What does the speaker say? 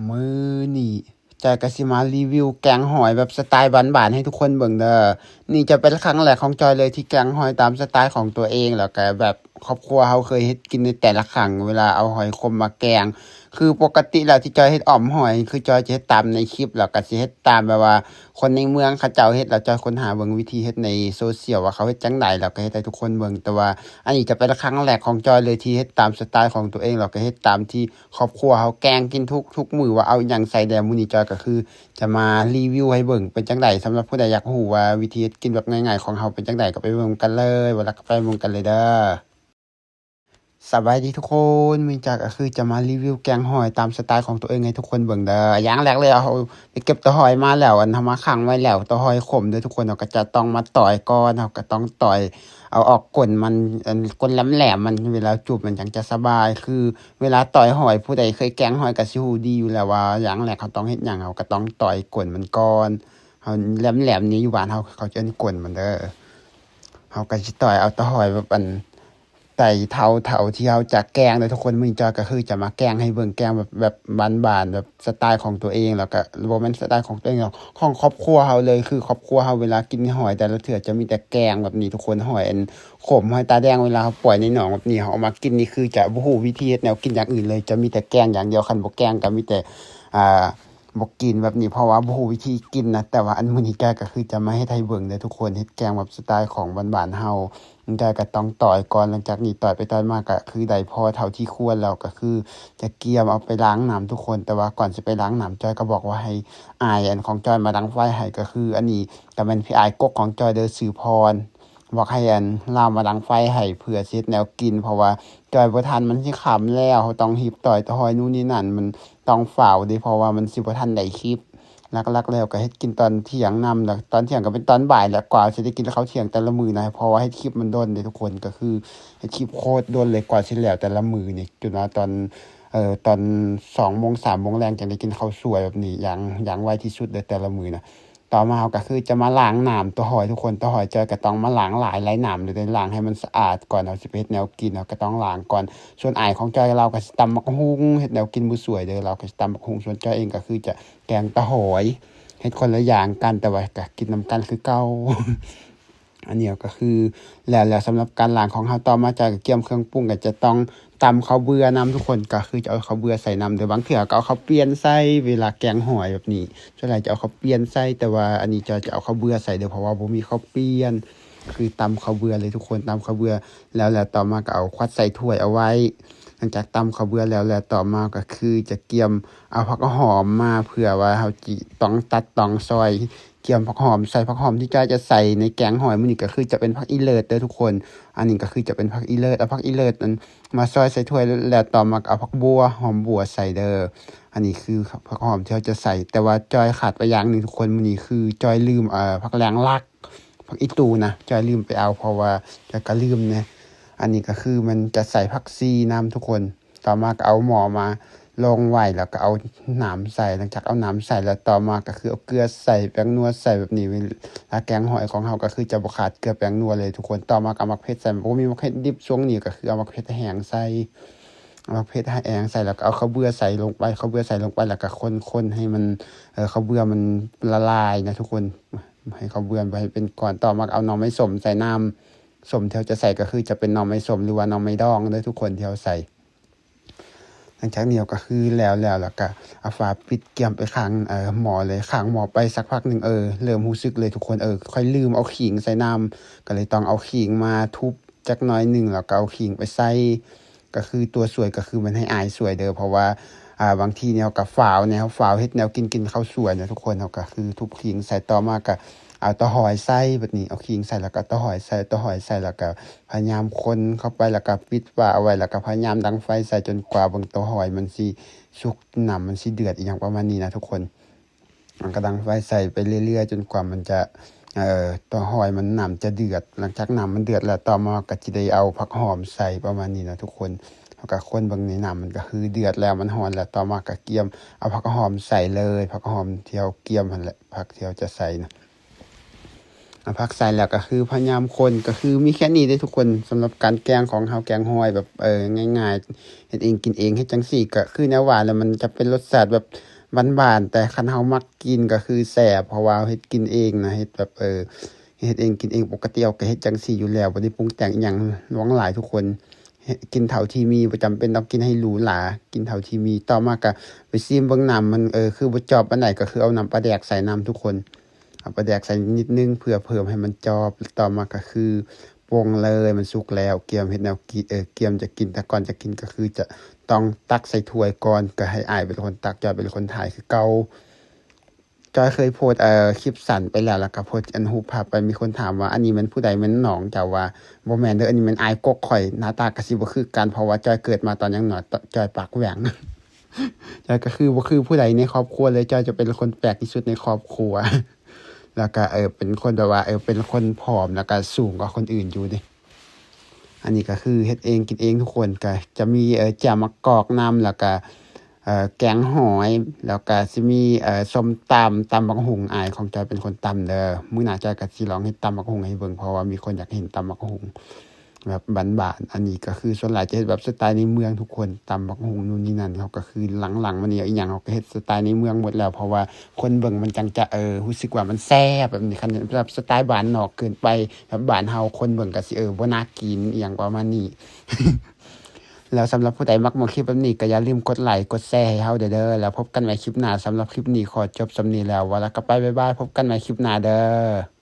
มื้อนี้จอยก็สิมารีวิวแกงหอยแบบสไตล์บ้านๆให้ทุกคนเบิ่งเด้อนี่จะเป็นครั้งแรกของจอยเลยที่แกงหอยตามสไตล์ของตัวเองแล้วก็แบบครอบครัวเราเคยเฮ็ดกินในแต่ละครั้งเวลาเอาหอยขมมาแกงคือปกติแล้วที่จอยเฮ็ดอ่อมหอยคือจอยจะเฮ็ดตามในคลิปแล้วก็สิเฮ็ดตามแบบว่าคนในเมืองเขาเจ้าเฮ็ดแล้วจอยค้นหาเบิ่งวิธีเฮ็ดในโซเชียลว่าเขาเฮ็ดจั่งใดแล้วก็เฮ็ดให้ทุกคนเบิ่งแต่ว่าอันนี้จะเป็นครั้งแรกของจอยเลยที่เฮ็ดตามสไตล์ของตัวเองแล้วก็เฮ็ดตามที่ครอบครัวเราแกงกินทุกมื้อว่าเอาอิหยังใส่แหน่มื้อนี้จอยก็คือจะมารีวิวให้เบิ่งเป็นจั่งใดสำหรับผู้ใดอยากรู้ว่าวิธีเฮ็ดกินแบบง่ายๆของเราเป็นจั่งใดก็ไปเบิ่งกันเลยว่าแล้วก็ไปเบิ่งกันเลยเด้อ สบายดีทุกคนมีจักก็คือจะมารีวิวแกงหอยตามสไตล์ของตัวเองให้ทุกคนเบิ่งเด้ออย่างแรกเลยเอาไปเก็บตัวหอยมาแล้วอันทำมาขังไว้แล้วตัวหอยขมเด้อทุกคนเราก็จะต้องมาต่อยก่อนเราก็ต้องต่อยเอาออกก้นมันอันก้นแหลมๆมันเวลาจุบมันจังจะสบายคือเวลาต่อยหอยผู้ใดเคยแกงหอยก็สิรู้ดีอยู่แล้วว่าอย่างแรกเขาต้องเฮ็ดหยังเขาก็ต้องต่อยก้นมันก่อนเอาแหลมๆนี้อยู่บ้านเขาจะเอิ้นก้นมันเด้อเขาก็สิต่อยเอาตัวหอยแบบอัน ไต่เท่าที่เราจะแกงเลยทุกคนมื้อนี้จอยก็คือจะมาแกงให้เบิ่งแกงแบบบ้านๆแบบสไตล์ของตัวเองแล้วก็บ่แม่นสไตล์ของตัวเองหรอกของครอบครัวเราเลยคือครอบครัวเราเวลากินหอยแต่ละเทื่อจะมีแต่แกงแบบนี้ทุกคนหอยอันขมหอยตาแดงเวลาเราปล่อยในหนองแบบนี้เราเอามากินนี่คือจะบ่รู้วิธีเฮ็ดแนวกินอย่างอื่นเลยจะมีแต่แกงอย่างเดียวคันบ่แกงก็มีแต่อ่าบ่กินแบบนี้เพราะว่าบ่รู้วิธีกินนะแต่ว่าอันมื้อนี้ก็คือจะมาเฮ็ดให้เบิ่งเด้อทุกคนเฮ็ดแกงแบบสไตล์ของบ้านๆเรา ได้ก็ต้องต่อยก่อนหลังจากนี้ต่อยไปต่อยมาก็คือได้พอเท่าที่ควรแล้วก็คือจะเกรียมเอาไปล้างน้ำทุกคนแต่ว่าก่อนสิไปล้างน้ำจ้อยก็บอกว่าให้อ้ายอันของจ้อยมาดังไฟให้ก็คืออันนี้ก็แม่นพี่อ้ายกกของจ้อยเด้อชื่อพรบอกให้อันเลามาดังไฟให้เพื่อสิเฮ็ดแนวกินเพราะว่าจ้อยบ่ทันมันสิค่ำแล้วเราต้องรีบต่อยต่อยนู่นนี่นั่นมันต้องฝ้าวเด้เพราะว่ามันสิบ่ทันได้คลิป หลักๆแล้วก็เฮ็ดกินตอนเที่ยงนำแล้วตอนเที่ยงก็เป็นตอนบ่ายแล้วกว่าสิได้กินข้าวเที่ยงแต่ละมื้อนะเพราะว่าเฮ็ดคลิปมันโดนเด้ทุกคนก็คือเฮ็ดคลิปโคตรโดนเลยกว่าสิแล้วแต่ละมื้อนี่จนว่าตอน2:00 3:00แลงจังได้กินข้าวสวยแบบนี้อย่างไวที่สุดเลยแต่ละมื้อน่ะต่อมาเราก็คือจะมาล้างน้ำตัวหอยทุกคนตัวหอยเจอก็ต้องมาล้างหลายน้ำเลยเด้ล้างให้มันสะอาดก่อนเราสิไปเฮ็ดแนวกินเราก็ต้องล้างก่อนส่วนอ้ายของจ้อยเราก็สิตำบักหุ่งเฮ็ดแนวกินมื้อสวยเด้อเราก็สิตำบักหุ่งส่วนจ้อยเองก็คือจะแกงตะหอย เฮ็ดคนละอย่างกันแต่ว่าก็กินนำกันคือเก่าอันนี้ก็คือแล้วสำหรับการล้างของเราต่อมาจากเกี่ยมเครื่องปรุงก็จะต้องตำข้าวเบื่อนำทุกคนก็คือจะเอาข้าวเบื่อใส่นำเดี๋ยวบางเทื่อก็เอาข้าวเปียนใส่เวลาแกงหอยแบบนี้ส่วนใหญ่จะเอาข้าวเปียนใส่แต่ว่าอันนี้จะเอาข้าวเบื่อใส่เด้อเพราะว่าบ่มีข้าวเปียนคือตำข้าวเบื่อเลยทุกคนตำข้าวเบื่อแล้วต่อมาก็เอาควักใส่ถ้วยเอาไว้หลังจากตำข้าวเบื่อแล้วต่อมาก็คือจะเกี่ยมเอาผักหอมมาเผื่อว่าเราจิต้องตัดต้องซอยเกี่ยมผักหอมใส่ผักหอมที่จ้อยจะใส่ในแกงหอยมื้อนี้ก็คือจะเป็นผักอีเลิศเด้อทุกคนอันนี้ก็คือจะเป็นผักอีเลิศเอาผักอีเลิศนั้นมาซอยใส่ถ้วยแล้วต่อมาก็เอาผักบัวหอมบัวใส่เด้ออันนี้คือผักหอมที่เราจะใส่แต่ว่าจ้อยขาดไปอย่างหนึ่งทุกคนมื้อนี้คือจ้อยลืมผักแหลงลักผักอีตูนะจ้อยลืมไปเอาเพราะว่าจ้อยก็ลืมนะอันนี้ก็คือมันจะใส่ผักชีนำทุกคนต่อมาก็เอาหม้อมาลงไว้แล้วก็เอาน้ำใส่หลังจากเอาน้ำใส่แล้วต่อมาก็คือเอาเกลือใส่แป้งนัวใส่แบบนี้เวลาแกงหอยของเราก็คือจะบ่ขาดเกลือแป้งนัวเลยทุกคนต่อมาก็เอามะเขือเทศใส่บ่มีมะเขือเทศดิบช่วงนี้ก็คือเอามะเขือเทศแห้งใส่เอามะเขือเทศแห้งใส่แล้วก็เอาข้าวเบื่อใส่ลงไปข้าวเบื่อใส่ลงไปแล้วก็คนๆให้มันข้าวเบื่อมันละลายนะทุกคนให้ข้าวเบื่อไปเป็นก้อนต่อมาเอาหน่อไม้ส้มใส่น้ำส้มที่เราจะใส่ก็คือจะเป็นหน่อไม้ส้มหรือว่าหน่อไม้ดองเด้อทุกคนที่เราใส่ หลังจากนี้ก็คือแล้วก็เอาฝาปิดเกี่ยมไปข้างหม้อเลยข้างหม้อไปสักพักหนึ่งเริ่มรู้สึกเลยทุกคนค่อยลืมเอาขิงใส่น้ำก็เลยต้องเอาขิงมาทุบจักหน่อยหนึ่งแล้วก็เอาขิงไปใส่ก็คือตัวสวยก็คือมันให้อายสวยเด้อเพราะว่าบางทีแนวกับฝาวแนวฝาวเฮ็ดแนวกินข้าวสวยนะทุกคนเราก็คือทุบขิงใส่ต่อมาก็เอาตะหอยใส่แบบนี้เอาขิงใส่แล้วก็ตะหอยใส่แล้วก็พยายามคนเข้าไปแล้วก็ปิดฝาเอาไว้แล้วก็พยายามดังไฟใส่จนกว่าเบิ่งตะหอยมันสิสุกน้ำมันสิเดือดอีหยังประมาณนี้นะทุกคนมันก็ดังไฟใส่ไปเรื่อยๆจนกว่ามันจะตะหอยมันน้ำจะเดือดหลังจากน้ำมันเดือดแล้วต่อมาก็สิได้เอาผักหอมใส่ประมาณนี้นะทุกคนแล้วก็คนเบิ่งในน้ำมันก็คือเดือดแล้วมันร้อนแล้วต่อมาก็เกี่ยมเอาผักหอมใส่เลยผักหอมที่เราเกี่ยมนั่นแหละผักที่เราจะใส่นะ ผักใส่แล้วก็คือพยายามคนก็คือมีแค่นี้เด้อทุกคนสำหรับการแกงของเฮาแกงฮอยแบบง่ายๆเฮ็ดเองกินเองเฮ็ดจังซี่ก็คือแนวหวานแล้วมันจะเป็นรสชาติแบบหวานๆแต่คันเฮามักกินก็คือแซ่บเพราะว่าเฮ็ดกินเองนะเฮ็ดแบบเฮ็ดเองกินเองปกติเราก็เฮ็ดจังซี่อยู่แล้วบ่ได้ปรุงแต่งอิหยังหลวงหลายทุกคนกินเท่าที่มีบ่จำเป็นต้องกินให้หรูหรากินเท่าที่มีต่อมาก็ไปซิมเบิ่งน้ำมันคือบ่จอบปานใดก็คือเอาน้ำปลาแดกใส่น้ำทุกคนเอาปลาแดกใส่นิดหนึ่งเพื่อเพิ่มให้มันจอบต่อมาก็คือปรุงเลยมันสุกแล้วเกียมเฮ็ดแนวกิเกียมจะกินแต่ก่อนจะกินก็คือจะต้องตักใส่ถ้วยก่อนก็ให้อ้ายเป็นคนตักจอยเป็นคนถ่ายคือเก่า จอยเคยโพสต์คลิปสั้นไปแล้วก็โพสต์อันรูปภาพไปมีคนถามว่าอันนี้แม่นผู้ใดแม่นน้องเจ้าว่าบ่แม่นเด้ออันนี้แม่นอ้ายกกข้อยหน้าตาก็สิบ่คือกันเพราะว่าจอยเกิดมาตอนยังน้อยจอยปากแหว่งจอยก็คือบ่คือผู้ใดในครอบครัวเลยจอยจะเป็นคนแปลกที่สุดในครอบครัวแล้วก็เป็นคนแบบว่าเป็นคนผอมแล้วก็สูงกว่าคนอื่นอยู่เดะอันนี้ก็คือเฮ็ดเองกินเองทุกคนก็จะมีแจ่วมะกอกนำแล้วก็แกงหอยแล้วก็สิมีส้มตำบักหุ่งอ้ายของจอยเป็นคนตำเด้อมื้อหน้าจอยก็สิลองเฮ็ดตำบักหุ่งให้เบิ่งเพราะว่ามีคนอยากเห็นตำบักหุ่งแบบบ้านๆอันนี้ก็คือส่วนหลายจะเฮ็ดแบบสไตล์ในเมืองทุกคนตำบักหุ่งนู่นนี่นั่นเขาก็คือหลังๆมานี้อีหยังเขาก็เฮ็ดสไตล์ในเมืองหมดแล้วเพราะว่าคนเบิ่งมันจังจะรู้สึกว่ามันแซ่บแบบนี้คันแบบสไตล์บ้านนอกเกินไปแบบบ้านเฮาคนเบิ่งก็สิบ่น่ากินอิหยังประมาณนี้ แล้วสำหรับผู้ใดมักคลิปแบบนี้ก็อย่าลืมกดไลค์กดแชร์ให้เฮาเด้อแล้วพบกันใหม่คลิปหน้าสำหรับคลิปนี้ขอจบส่ำนี้แล้วว่าแล้วก็ไปบ๊ายบายพบกันใหม่คลิปหน้าเด้อ